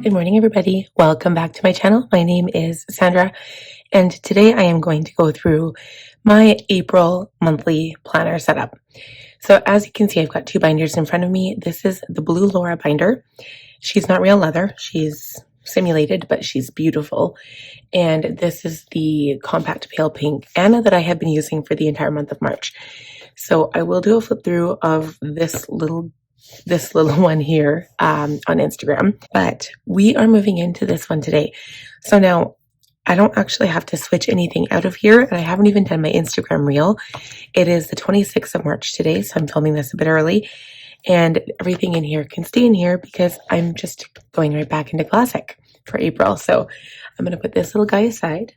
Good morning, everybody. Welcome back to my channel. My name is Sandra, and today I am going to go through my April monthly planner setup. So as you can see, I've got two binders in front of me. This is the blue Laura binder. She's not real leather. She's simulated, but she's beautiful. And this is the compact pale pink Anna that I have been using for the entire month of March. So I will do a flip through of this little one here on Instagram, but we are moving into this one today. So now I don't actually have to switch anything out of here, and I haven't even done my Instagram reel. It is the 26th of March today, so I'm filming this a bit early, and everything in here can stay in here because I'm just going right back into classic for April. So I'm going to put this little guy aside,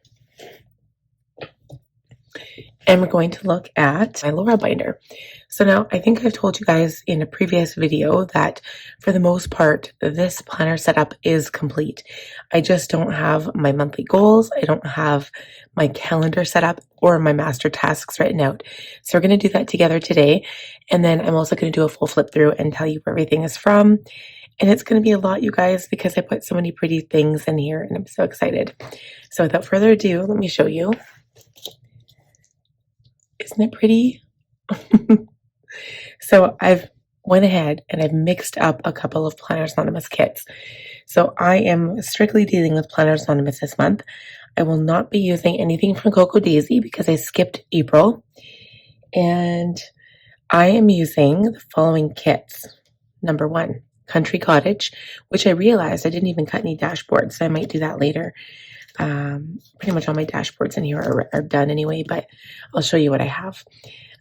and we're going to look at my Laura binder. So now I think I've told you guys in a previous video that for the most part, this planner setup is complete. I just don't have my monthly goals. I don't have my calendar set up or my master tasks written out. So we're going to do that together today. And then I'm also going to do a full flip through and tell you where everything is from. And it's going to be a lot, you guys, because I put so many pretty things in here and I'm so excited. So without further ado, let me show you. Isn't it pretty? So I've went ahead and I've mixed up a couple of Planners Anonymous kits. So I am strictly dealing with Planners Anonymous this month. I will not be using anything from Coco Daisy because I skipped April. And I am using the following kits. Number 1, Country Cottage, which I realized I didn't even cut any dashboards, so I might do that later. Pretty much all my dashboards in here are done anyway, but I'll show you what I have.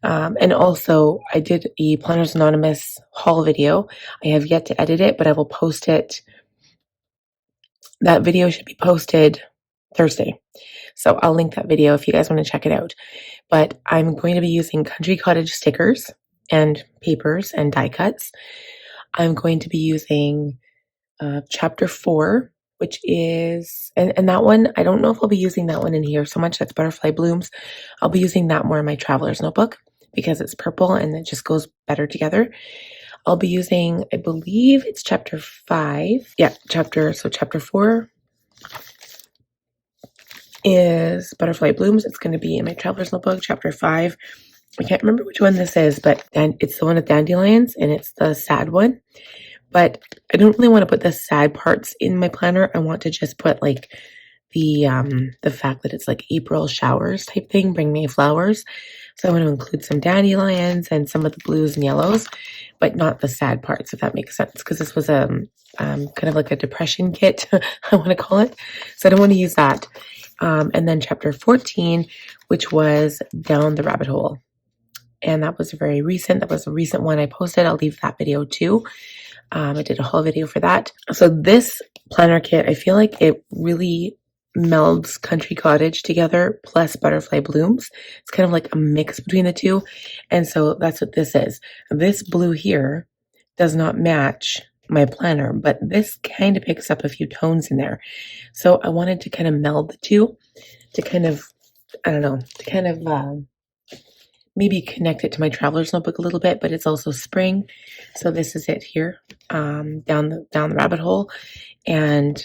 And also I did a Planners Anonymous haul video. I have yet to edit it, but I will post it. That video should be posted Thursday. So I'll link that video if you guys want to check it out. But I'm going to be using Country Cottage stickers and papers and die cuts. I'm going to be using chapter 4, which is, and that one, I don't know if I'll be using that one in here so much. That's Butterfly Blooms. I'll be using that more in my traveler's notebook because it's purple and it just goes better together. I'll be using, I believe it's chapter 5. Yeah, chapter 4 is Butterfly Blooms. It's going to be in my traveler's notebook. Chapter 5, I can't remember which one this is, but it's the one with dandelions and it's the sad one. But I don't really want to put the sad parts in my planner. I want to just put like the fact that it's like April showers type thing, bring me flowers. So I want to include some dandelions and some of the blues and yellows, but not the sad parts, if that makes sense. Because this was kind of like a depression kit, I want to call it. So I don't want to use that. And then chapter 14, which was Down the Rabbit Hole. And that was very recent. That was a recent one I posted. I'll leave that video too. I did a whole video for that. So this planner kit, I feel like it really melds Country Cottage together plus Butterfly Blooms. It's kind of like a mix between the two. And so that's what this is. This blue here does not match my planner, but this kind of picks up a few tones in there. So I wanted to kind of meld the two to kind of, I don't know, to kind of maybe connect it to my traveler's notebook a little bit, but it's also spring. So this is it here, down the rabbit hole. And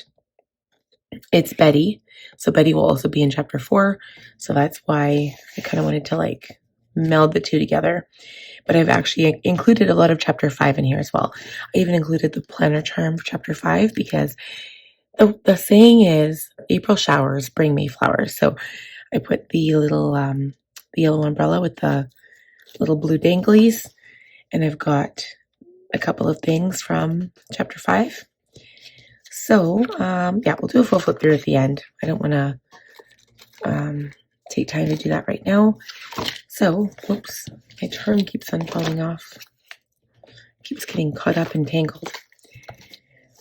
it's Betty. So Betty will also be in chapter 4. So that's why I kind of wanted to like meld the two together. But I've actually included a lot of chapter 5 in here as well. I even included the planner charm for chapter 5 because the saying is April showers bring May flowers. So I put the little the yellow umbrella with the little blue danglies, and I've got a couple of things from chapter 5. So yeah, we'll do a full flip through at the end. I don't want to take time to do that right now. So, oops, my charm keeps on falling off. Keeps getting caught up and tangled.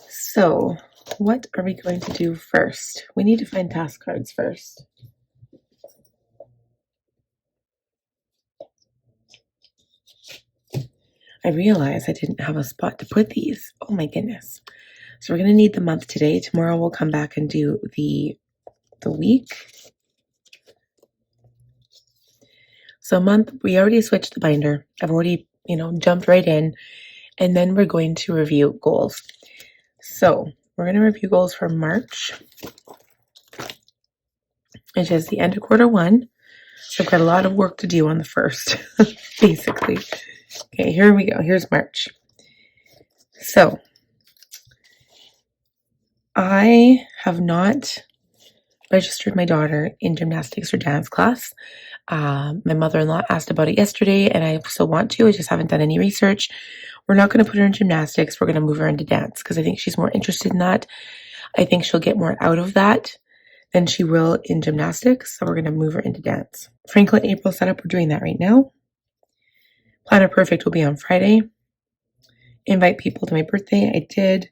So, what are we going to do first? We need to find task cards first. I realized I didn't have a spot to put these. Oh my goodness. So we're going to need the month today. Tomorrow we'll come back and do the week. So month, we already switched the binder. I've already, jumped right in. And then we're going to review goals. So we're going to review goals for March, which is the end of quarter one. So I've got a lot of work to do on the first, basically. Okay, here we go. Here's March. So I have not registered my daughter in gymnastics or dance class. My mother-in-law asked about it yesterday, and I still want to. I just haven't done any research. We're not going to put her in gymnastics. We're going to move her into dance because I think she's more interested in that. I think she'll get more out of that than she will in gymnastics. So we're going to move her into dance. Franklin April setup, we're doing that right now. Planner Perfect will be on Friday. Invite people to my birthday. I did.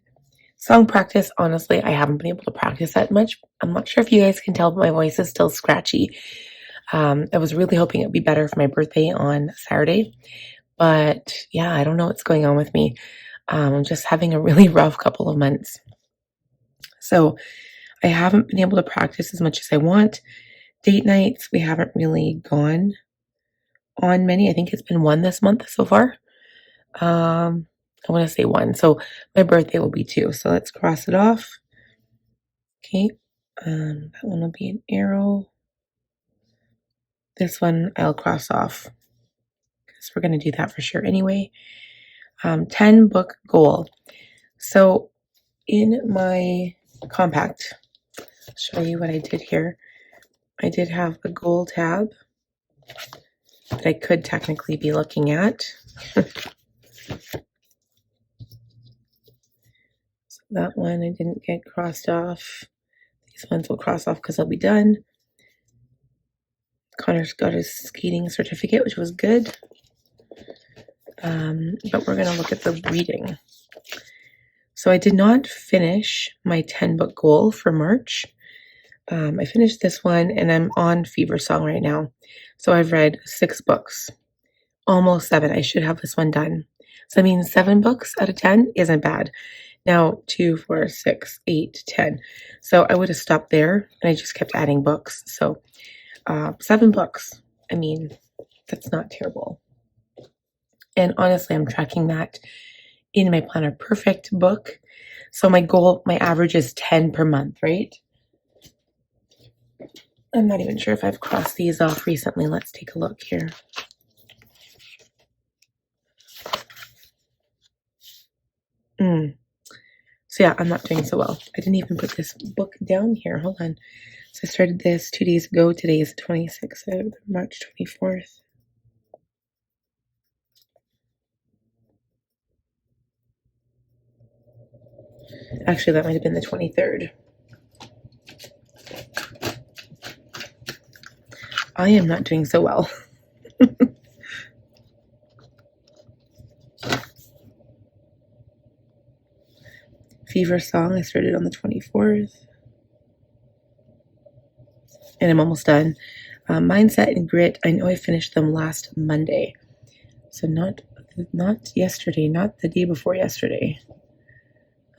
Song practice, honestly, I haven't been able to practice that much. I'm not sure if you guys can tell, but my voice is still scratchy. I was really hoping it would be better for my birthday on Saturday. But yeah, I don't know what's going on with me. I'm just having a really rough couple of months. So I haven't been able to practice as much as I want. Date nights, we haven't really gone on many. I think it's been one this month so far. I want to say one. So my birthday will be 2. So let's cross it off. Okay. That one will be an arrow. This one I'll cross off because we're going to do that for sure anyway. 10 book goal. So in my compact, I'll show you what I did here. I did have a goal tab that I could technically be looking at. So that one I didn't get crossed off. These ones will cross off because they'll be done. Connor's got his skating certificate, which was good. But we're going to look at the reading. So I did not finish my 10 book goal for March. I finished this one and I'm on Fever Song right now. So I've read 6 books, almost 7. I should have this one done. So I mean 7 books out of 10 isn't bad. Now 2, 4, 6, 8, 10. So I would have stopped there and I just kept adding books. So 7 books. I mean, that's not terrible. And honestly, I'm tracking that in my Planner Perfect book. So my goal, my average is 10 per month, right? I'm not even sure if I've crossed these off recently. Let's take a look here. So yeah, I'm not doing so well. I didn't even put this book down here. Hold on. So I started this 2 days ago. Today is the 26th of March 24th. Actually, that might have been the 23rd. I am not doing so well. Fever Song, I started on the 24th. And I'm almost done. Mindset and Grit, I know I finished them last Monday. So not yesterday, not the day before yesterday.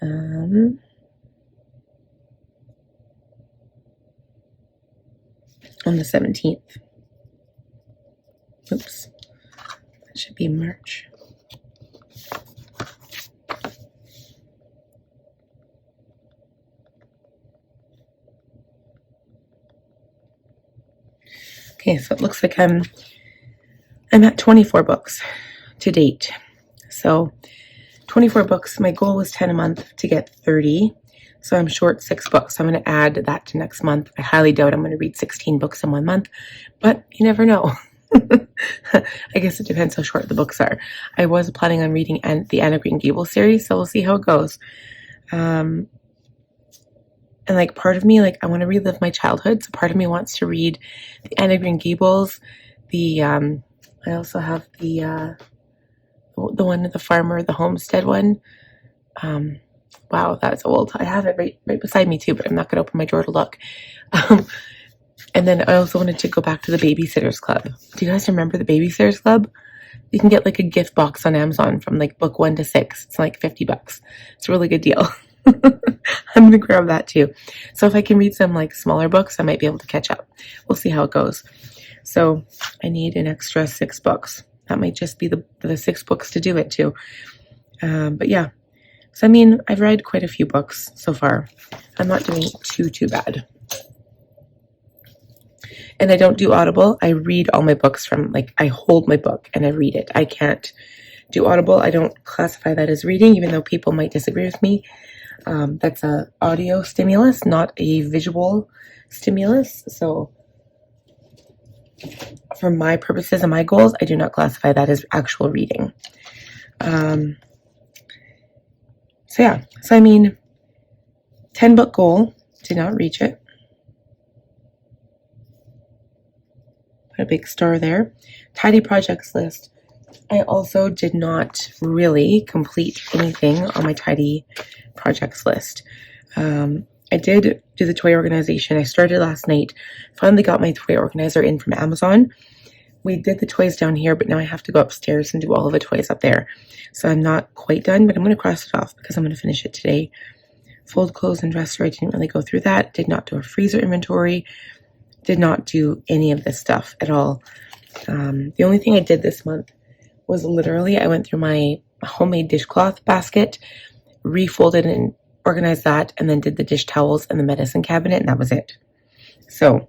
On the 17th. Oops. That should be March. Okay, so it looks like I'm at 24 books to date. So 24 books. My goal was 10 a month to get 30. So I'm short 6 books. I'm going to add that to next month. I highly doubt I'm going to read 16 books in 1 month, but you never know. I guess it depends how short the books are. I was planning on reading the Anne of Green Gables series, so we'll see how it goes. And like part of me, like I want to relive my childhood. So part of me wants to read the Anne of Green Gables. I also have the one with the farmer, the homestead one. Wow, that's old. I have it right beside me too, but I'm not going to open my drawer to look. And then I also wanted to go back to the Babysitters Club. Do you guys remember the Babysitters Club? You can get like a gift box on Amazon from like book 1 to 6. It's like $50. It's a really good deal. I'm going to grab that too. So if I can read some like smaller books, I might be able to catch up. We'll see how it goes. So I need an extra 6 books. That might just be the 6 books to do it too. But yeah, So, I mean, I've read quite a few books so far. I'm not doing too bad. And I don't do Audible. I read all my books from, like, I hold my book and I read it. I can't do Audible. I don't classify that as reading, even though people might disagree with me. That's a audio stimulus, not a visual stimulus. So for my purposes and my goals, I do not classify that as actual reading. So yeah, so I mean, 10 book goal, did not reach it. Put a big star there. Tidy projects list. I also did not really complete anything on my tidy projects list. I did do the toy organization. I started last night. Finally got my toy organizer in from Amazon. We did the toys down here, but now I have to go upstairs and do all of the toys up there. So I'm not quite done, but I'm going to cross it off because I'm going to finish it today. Fold clothes and dresser, I didn't really go through that. Did not do a freezer inventory. Did not do any of this stuff at all. The only thing I did this month was literally I went through my homemade dishcloth basket, refolded and organized that, and then did the dish towels and the medicine cabinet, and that was it. So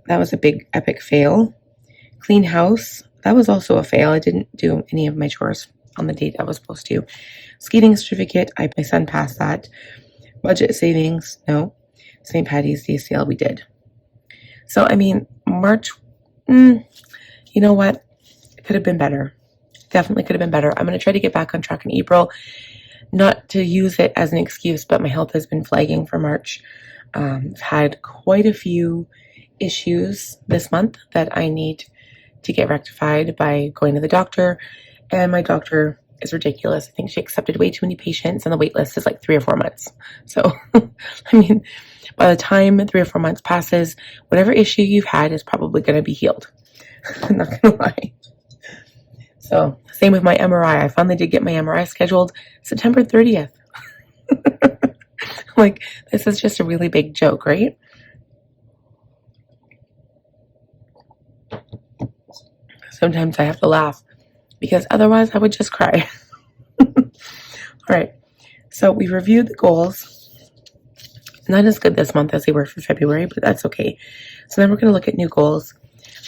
that was a big epic fail. Clean house, that was also a fail. I didn't do any of my chores on the date I was supposed to. Skating certificate, my son passed that. Budget savings, no. St. Patty's Day sale, we did. So, I mean, March, you know what? It could have been better. Definitely could have been better. I'm going to try to get back on track in April. Not to use it as an excuse, but my health has been flagging for March. I've had quite a few issues this month that I need to get rectified by going to the doctor. And my doctor is ridiculous. I think she accepted way too many patients, and the wait list is like 3 or 4 months. So, I mean, by the time 3 or 4 months passes, whatever issue you've had is probably going to be healed. I'm not going to lie. So, same with my MRI. I finally did get my MRI scheduled September 30th. Like, this is just a really big joke, right? Sometimes I have to laugh because otherwise I would just cry. All right. So we reviewed the goals. Not as good this month as they were for February, but that's okay. So then we're going to look at new goals.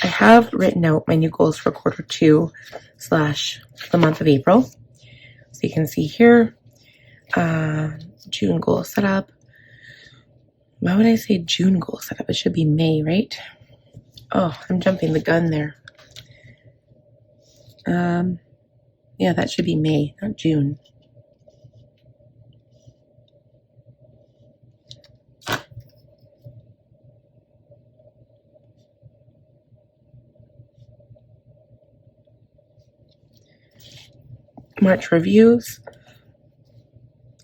I have written out my new goals for quarter 2 / the month of April. So you can see here, June goal setup. Why would I say June goal setup? It should be May, right? Oh, I'm jumping the gun there. Yeah, that should be May, not June. March reviews,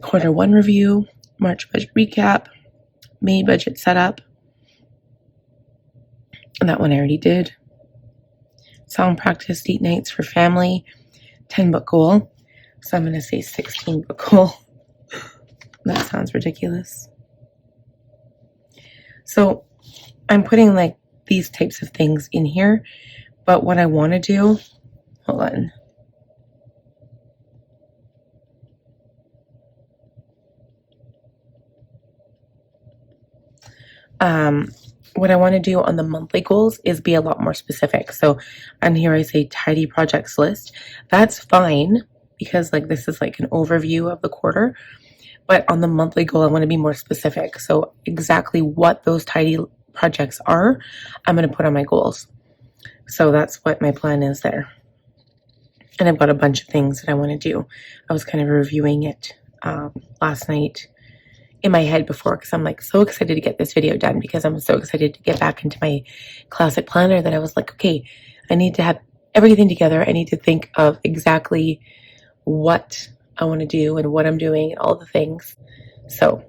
quarter 1 review, March budget recap, May budget setup, and that one I already did. Song practice, date nights for family, 10 book goal. So I'm going to say 16 book goal. That sounds ridiculous. So I'm putting like these types of things in here, but what I want to do, hold on. What I want to do on the monthly goals is be a lot more specific. So on here I say tidy projects list. That's fine because like this is like an overview of the quarter. But on the monthly goal, I want to be more specific. So exactly what those tidy projects are, I'm going to put on my goals. So that's what my plan is there. And I've got a bunch of things that I want to do. I was kind of reviewing it last night in my head before because I'm like so excited to get this video done because I'm so excited to get back into my classic planner that I was like, okay, I need to have everything together. I need to think of exactly what I want to do and what I'm doing and all the things. So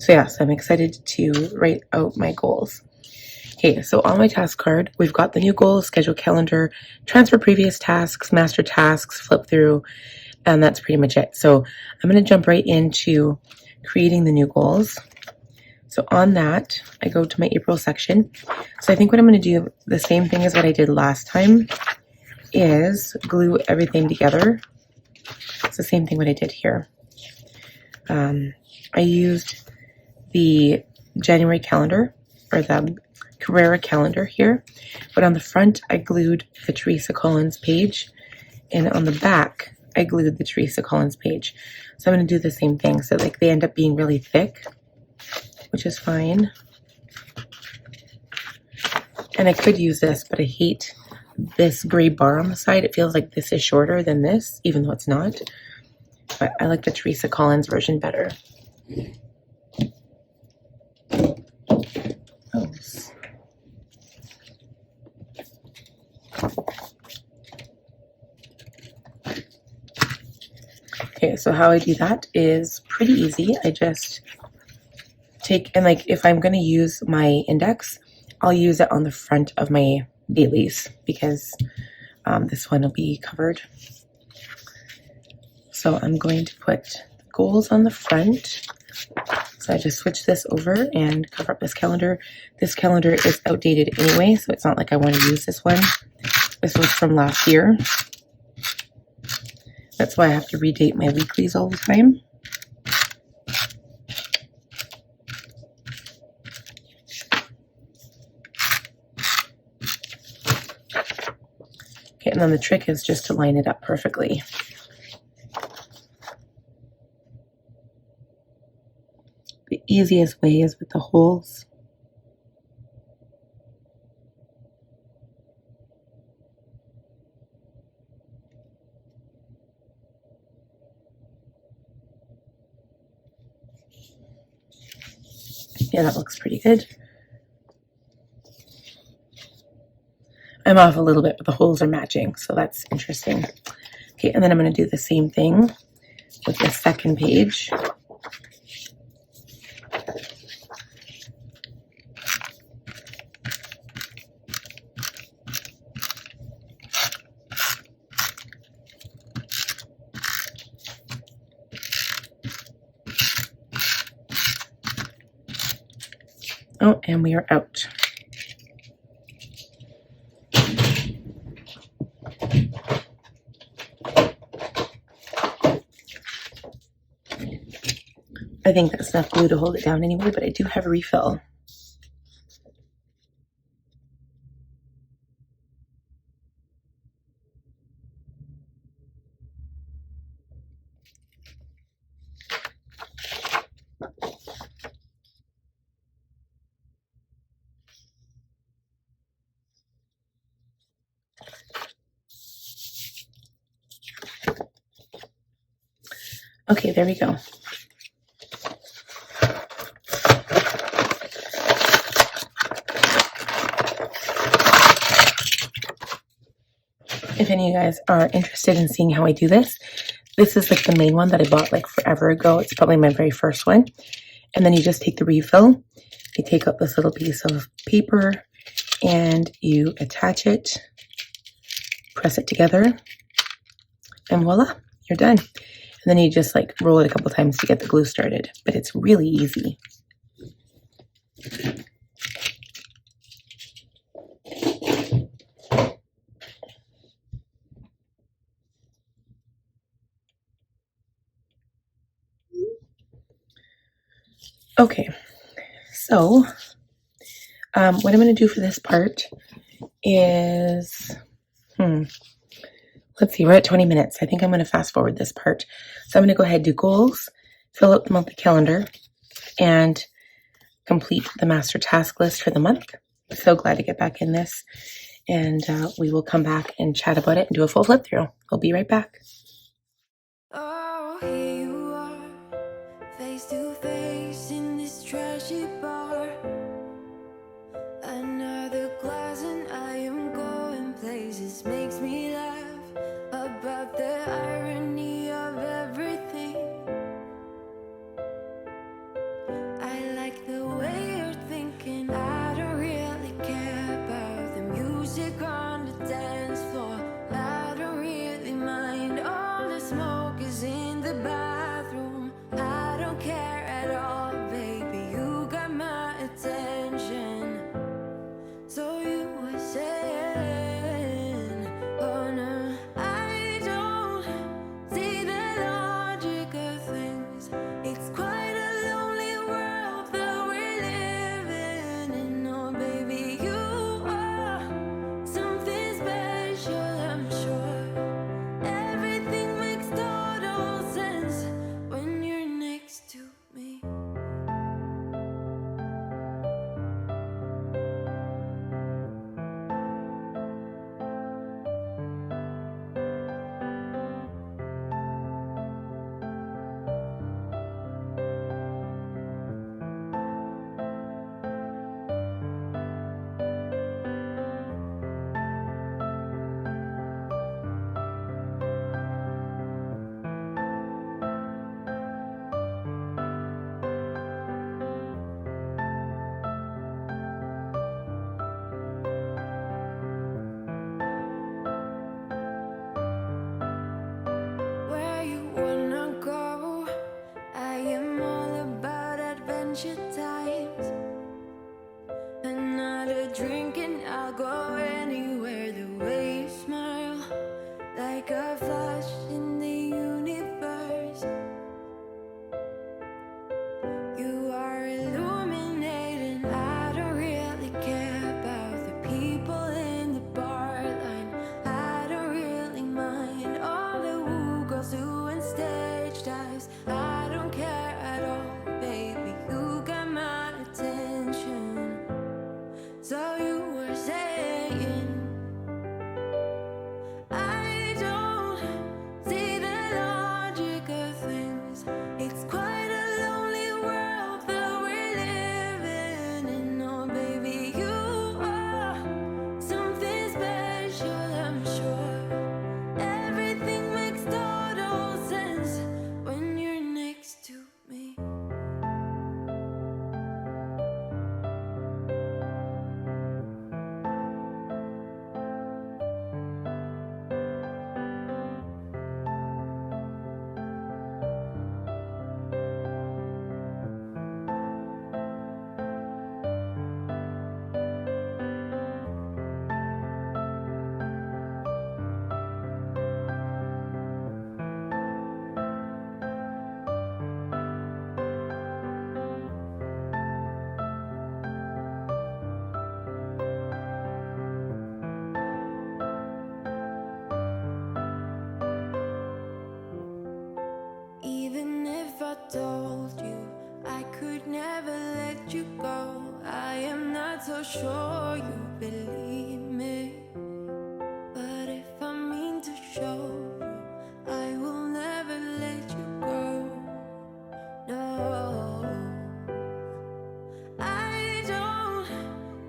yes, I'm excited to write out my goals. Okay, so on my task card, we've got the new goals, schedule calendar, transfer previous tasks, master tasks, flip through, and that's pretty much it. So I'm going to jump right into creating the new goals. So on that, I go to my April section. So I think what I'm going to do, the same thing as what I did last time, is glue everything together. It's the same thing what I did here. I used the January calendar, or the Carrera calendar here, but on the front I glued the Teresa Collins page, and on the back I glued the Teresa Collins page. So I'm going to do the same thing. So like they end up being really thick, which is fine. And I could use this, but I hate this gray bar on the side. It feels like this is shorter than this, even though it's not. But I like the Teresa Collins version better. Oh. Okay, so how I do that is pretty easy. I just take, and like if I'm going to use my index, I'll use it on the front of my dailies because this one will be covered. So I'm going to put the goals on the front. So I just switch this over and cover up this calendar. This calendar is outdated anyway, so it's not like I want to use this one. This was from last year. That's why I have to redate my weeklies all the time. Okay, and then the trick is just to line it up perfectly. The easiest way is with the holes. Yeah, that looks pretty good. I'm off a little bit, but the holes are matching, so that's interesting. Okay, and then I'm going to do the same thing with the second page. Oh, and we are out. I think that's enough glue to hold it down anyway, but I do have a refill. Okay, there we go. If any of you guys are interested in seeing how I do this, this is like the main one that I bought like forever ago. It's probably my very first one. And then you just take the refill, you take out this little piece of paper and you attach it, press it together, and voila, you're done. And then you just like roll it a couple times to get the glue started, but it's really easy. Okay, so what I'm going to do for this part is, let's see, we're at 20 minutes. I think I'm going to fast forward this part. So I'm going to go ahead and do goals, fill out the monthly calendar, and complete the master task list for the month. So glad to get back in this. And we will come back and chat about it and do a full flip through. I'll be right back. Oh, here you are, face to face in this trashy bar. Another glass and I am going places. Makes me laugh about the irony of everything. I like the way you're thinking. I don't really care about the music on the dance floor. I don't really mind. Oh, beach dives. I don't care at all, baby. You got my attention. So you were saying, I don't see the logic of things. It's quite a lonely world that we're living in. Oh, baby, you are something special, I'm sure. Everything makes total sense when you're next to me. Even if I told you I could never let you go, I am not so sure you believe me. But if I mean to show you, I will never let you go. No, I don't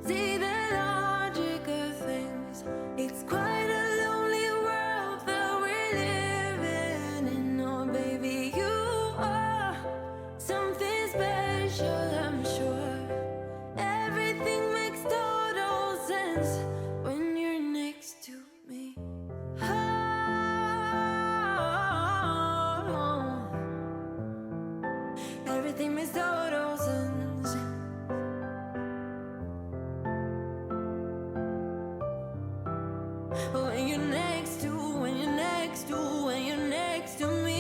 see the logic of things. It's quite a lonely world that we're living in. Oh, baby, you are something special, I'm sure. Everything makes total sense when you're next to me. Oh, everything makes total sense when you're next to, when you're next to, when you're next to me.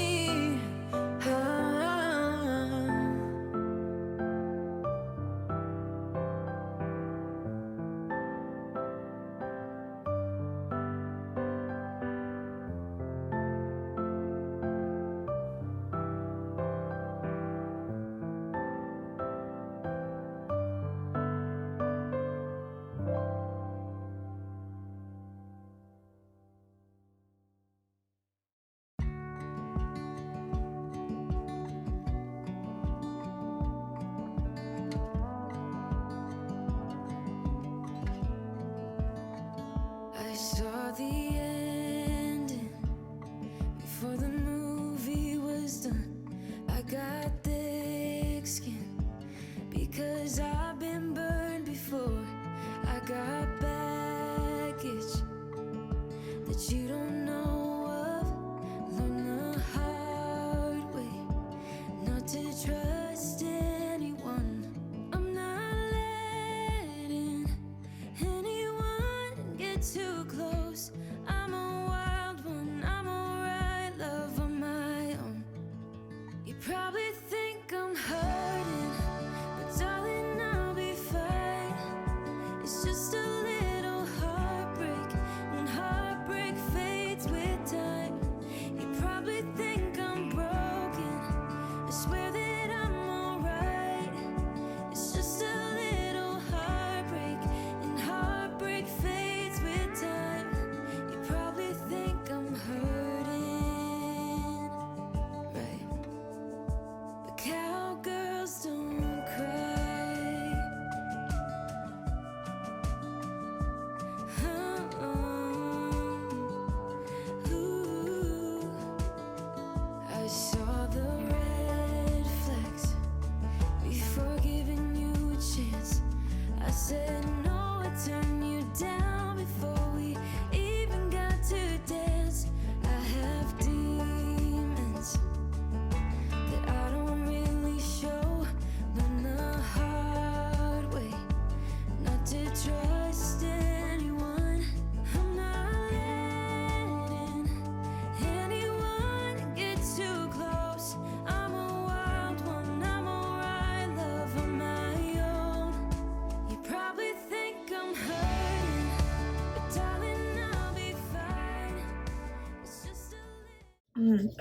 I saw the ending before the movie was done. I got thick skin because I've been burned before. I got baggage that you don't know of. Learn the hard way not to trust anyone. I'm not letting anyone get too close. I'm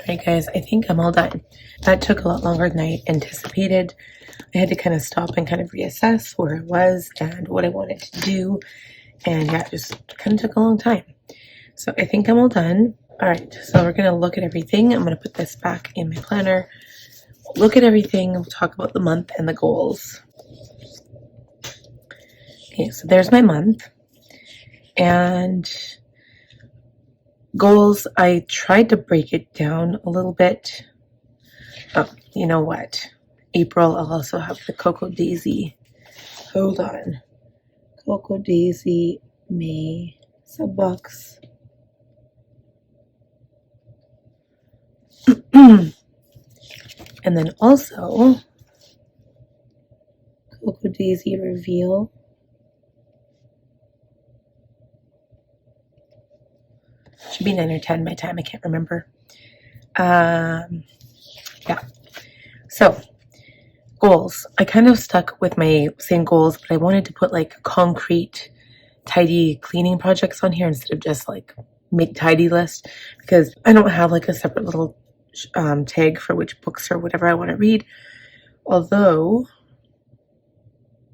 Alright guys, I think I'm all done. That took a lot longer than I anticipated. I had to kind of stop and kind of reassess where I was and what I wanted to do. And yeah, it just kind of took a long time. So I think I'm all done. Alright, so we're going to look at everything. I'm going to put this back in my planner. Look at everything. We'll talk about the month and the goals. Okay, so there's my month. And goals, I tried to break it down a little bit. Oh, you know what? April, I'll also have the Cocoa Daisy. Hold on. Cocoa Daisy, May, sub-box. And then also, Cocoa Daisy reveal. Should be 9 or 10 by time, I can't remember. Yeah. So, goals. I kind of stuck with my same goals, but I wanted to put like concrete, tidy cleaning projects on here instead of just like make tidy list, because I don't have like a separate little tag for which books or whatever I want to read. Although,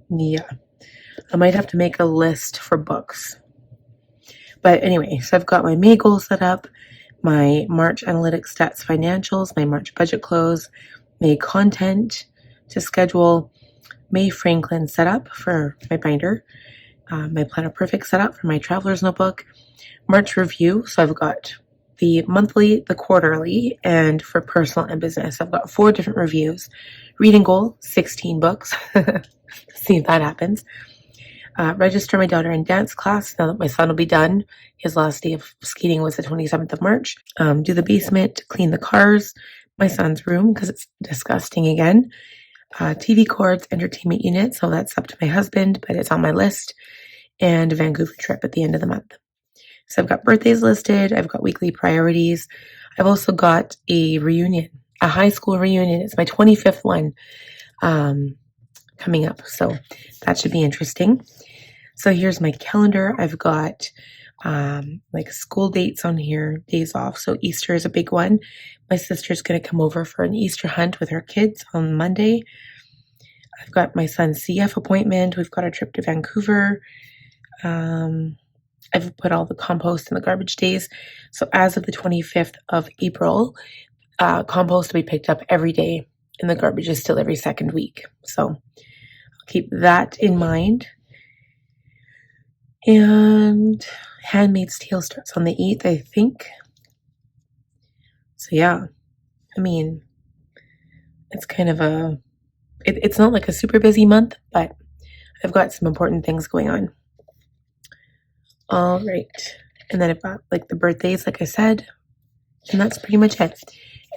yeah, I might have to make a list for books. But anyway, so I've got my May goal set up, my March analytics stats financials, my March budget close, May content to schedule, May Franklin set up for my binder, my Planner Perfect set up for my traveler's notebook, March review. So I've got the monthly, the quarterly, and for personal and business, I've got 4 different reviews. Reading goal, 16 books. See if that happens. Register my daughter in dance class now that my son will be done. His last day of skating was the 27th of March. Do the basement, clean the cars, my son's room because it's disgusting again. TV cords, entertainment unit, so that's up to my husband, but it's on my list. And a Vancouver trip at the end of the month. So I've got birthdays listed. I've got weekly priorities. I've also got a reunion, a high school reunion. It's my 25th one coming up. So that should be interesting. So here's my calendar. I've got like school dates on here, days off. So Easter is a big one. My sister's going to come over for an Easter hunt with her kids on Monday. I've got my son's CF appointment. We've got a trip to Vancouver. I've put all the compost in the garbage days. So as of the 25th of April, compost will be picked up every day and the garbage is still every second week. So I'll keep that in mind. And Handmaid's Tale starts on the 8th, I think. So yeah, I mean, it's kind of it's not like a super busy month, but I've got some important things going on. All right. And then I've got like the birthdays, like I said, and that's pretty much it.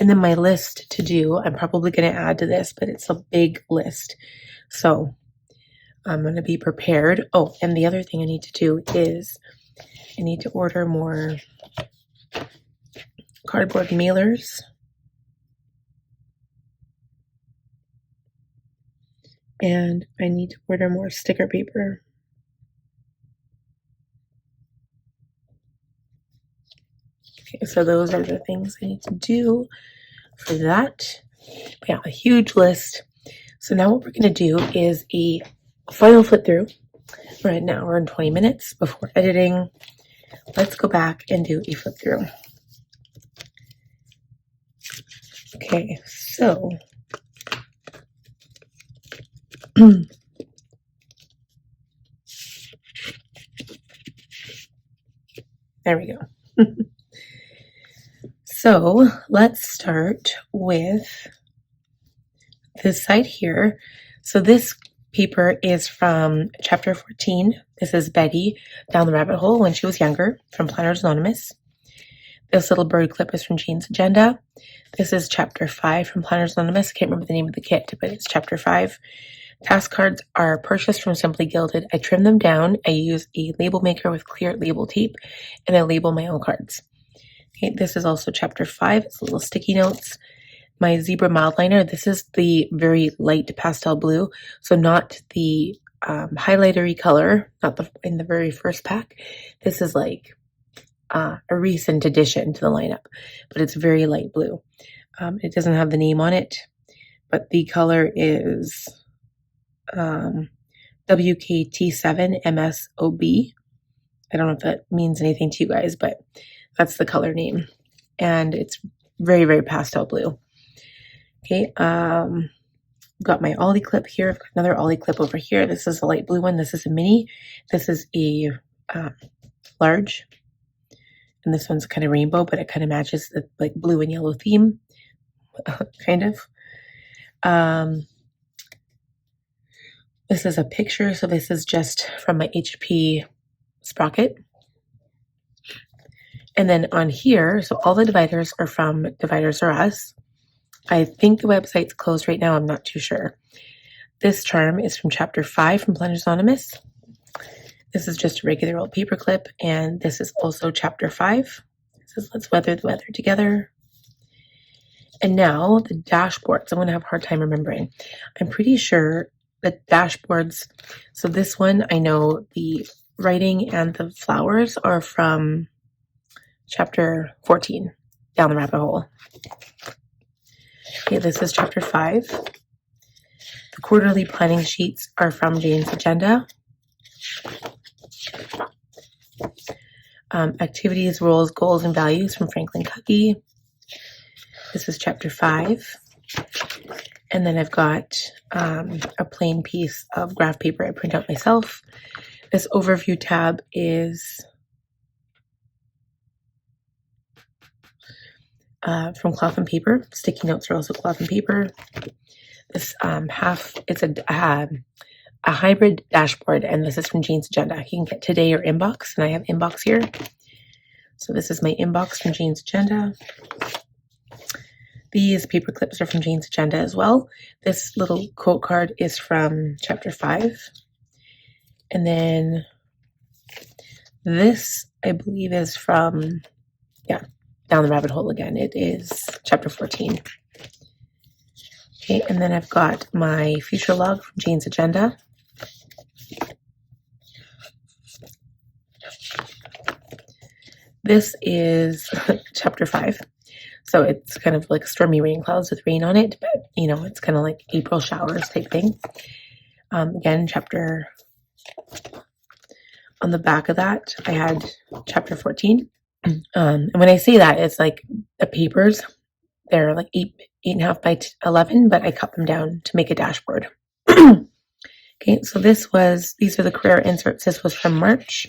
And then my list to do, I'm probably going to add to this, but it's a big list. So I'm going to be prepared. Oh, and the other thing I need to do is I need to order more cardboard mailers. And I need to order more sticker paper. Okay, so those are the things I need to do for that. But yeah, a huge list. So now what we're going to do is a final flip through. Right now we're in 20 minutes before editing. Let's go back and do a flip through. Okay, so there we go. So let's start with this side here. So this paper is from chapter 14. This is Betty down the rabbit hole when she was younger from Planners Anonymous. This little bird clip is from Jean's Agenda. This is chapter 5 from Planners Anonymous. I can't remember the name of the kit, but it's chapter 5. Task cards are purchased from Simply Gilded. I trim them down. I use a label maker with clear label tape, and I label my own cards. Okay, this is also chapter 5. It's little sticky notes. My zebra mildliner. This is the very light pastel blue, so not the highlightery color, not the in the very first pack. This is like a recent addition to the lineup, but it's very light blue. It doesn't have the name on it, but the color is WKT7MSOB. I don't know if that means anything to you guys, but that's the color name. And it's very, very pastel blue. Okay, got my Ollie clip here. I've got another Ollie clip over here. This is a light blue one. This is a mini. This is a large. And this one's kind of rainbow, but it kind of matches the like blue and yellow theme, kind of. This is a picture. So this is just from my HP sprocket. And then on here, so all the dividers are from Dividers R Us. I think the website's closed right now. I'm not too sure. This charm is from Chapter 5 from Planners Anonymous. This is just a regular old paper clip, and this is also Chapter 5. It says, let's weather the weather together. And now the dashboards. I'm going to have a hard time remembering. I'm pretty sure the dashboards, so this one, I know the writing and the flowers are from Chapter 14, Down the Rabbit Hole. Okay, this is Chapter 5. The quarterly planning sheets are from Jane's Agenda. Activities, roles, goals, and values from Franklin Cookie. This is Chapter 5. And then I've got a plain piece of graph paper I print out myself. This overview tab is from cloth and paper. Sticky notes are also cloth and paper. This it's a hybrid dashboard, and this is from Jane's Agenda. You can get Today or Inbox, and I have Inbox here. So this is my Inbox from Jane's Agenda. These paper clips are from Jane's Agenda as well. This little quote card is from Chapter 5. And then this, I believe, is from, Down the Rabbit Hole again. It is Chapter 14. Okay, and then I've got my future log from Jane's Agenda. This is Chapter 5. So it's kind of like stormy rain clouds with rain on it, but it's kind of like April showers type thing. Again, chapter on the back of that, I had Chapter 14. And when I say that, it's like the papers, they're like 8.5 by 11, but I cut them down to make a dashboard. Okay, so these are the Carrera inserts. This was from March.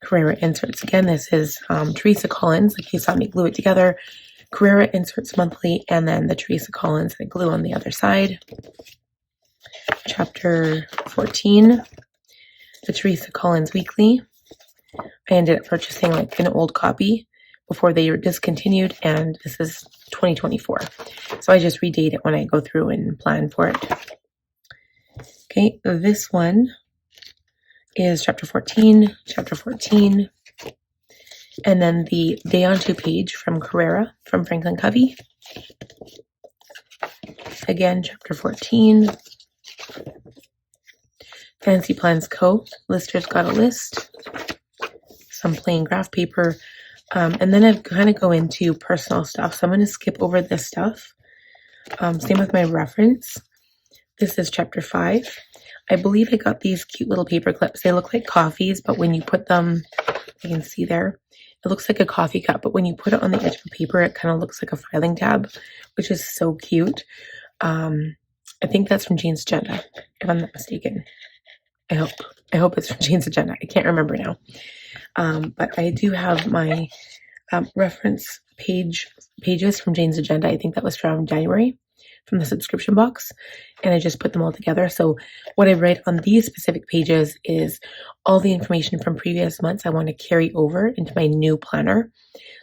Carrera inserts again. This is Teresa Collins, like you saw me glue it together. Carrera inserts monthly, and then the Teresa Collins I glue on the other side. Chapter 14, the Teresa Collins weekly. I ended up purchasing like an old copy before they were discontinued, and this is 2024. So I just redate it when I go through and plan for it. Okay, this one is Chapter 14, and then the Day on 2 page from Carrera, from Franklin Covey. Again, Chapter 14. Fancy Plans Co. Lister's Got a List. Some plain graph paper. And then I kind of go into personal stuff. So I'm going to skip over this stuff. Same with my reference. This is Chapter 5. I believe I got these cute little paper clips. They look like coffees, but when you put them, you can see there, it looks like a coffee cup, but when you put it on the edge of the paper, it kind of looks like a filing tab, which is so cute. I think that's from Jane's Agenda, if I'm not mistaken. I hope it's from Jane's Agenda. I can't remember now. But I do have my reference pages from Jane's Agenda. I think that was from January, from the subscription box, and I just put them all together. So what I write on these specific pages is all the information from previous months I want to carry over into my new planner.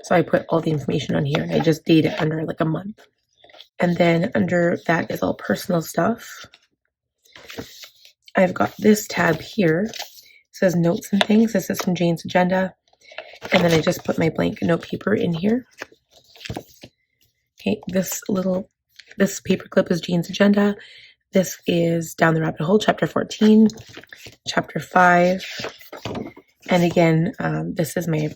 So I put all the information on here, and I just date it under like a month. And then under that is all personal stuff. I've got this tab here. It says notes and things. This is from Jane's Agenda. And then I just put my blank note paper in here. Okay, this paper clip is Jane's Agenda. This is Down the Rabbit Hole, Chapter 14, Chapter 5. And again, this is my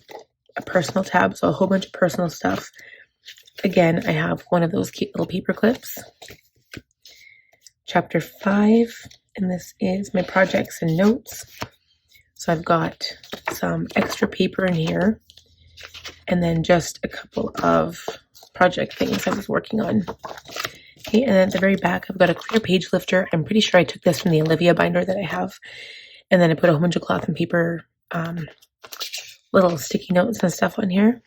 a personal tab, so a whole bunch of personal stuff. Again, I have one of those cute little paper clips. Chapter 5, and this is my projects and notes. So I've got some extra paper in here, and then just a couple of project things I was working on. Okay, and then at the very back, I've got a clear page lifter. I'm pretty sure I took this from the Olivia binder that I have. And then I put a whole bunch of cloth and paper, little sticky notes and stuff on here.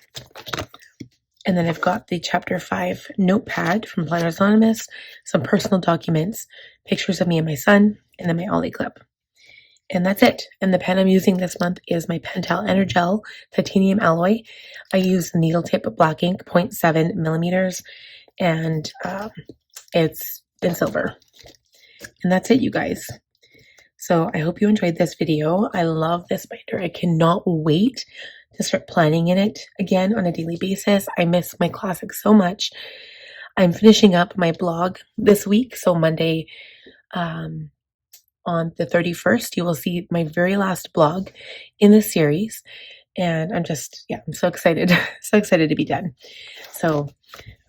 And then I've got the Chapter 5 notepad from Planners Anonymous, some personal documents, pictures of me and my son, and then my Ollie clip. And that's it. And the pen I'm using this month is my Pentel Energel titanium alloy. I use the needle tip black ink, 0.7 millimeters, and it's in silver. And that's it, you guys. So I hope you enjoyed this video. I love this binder. I cannot wait to start planning in it again on a daily basis. I miss my classics so much. I'm finishing up my blog this week. So Monday, on the 31st, you will see my very last blog in this series. And I'm so excited, so excited to be done. So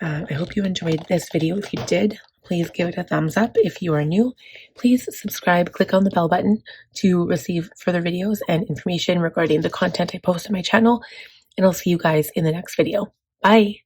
I hope you enjoyed this video. If you did, please give it a thumbs up. If you are new, please subscribe, click on the bell button to receive further videos and information regarding the content I post on my channel. And I'll see you guys in the next video. Bye.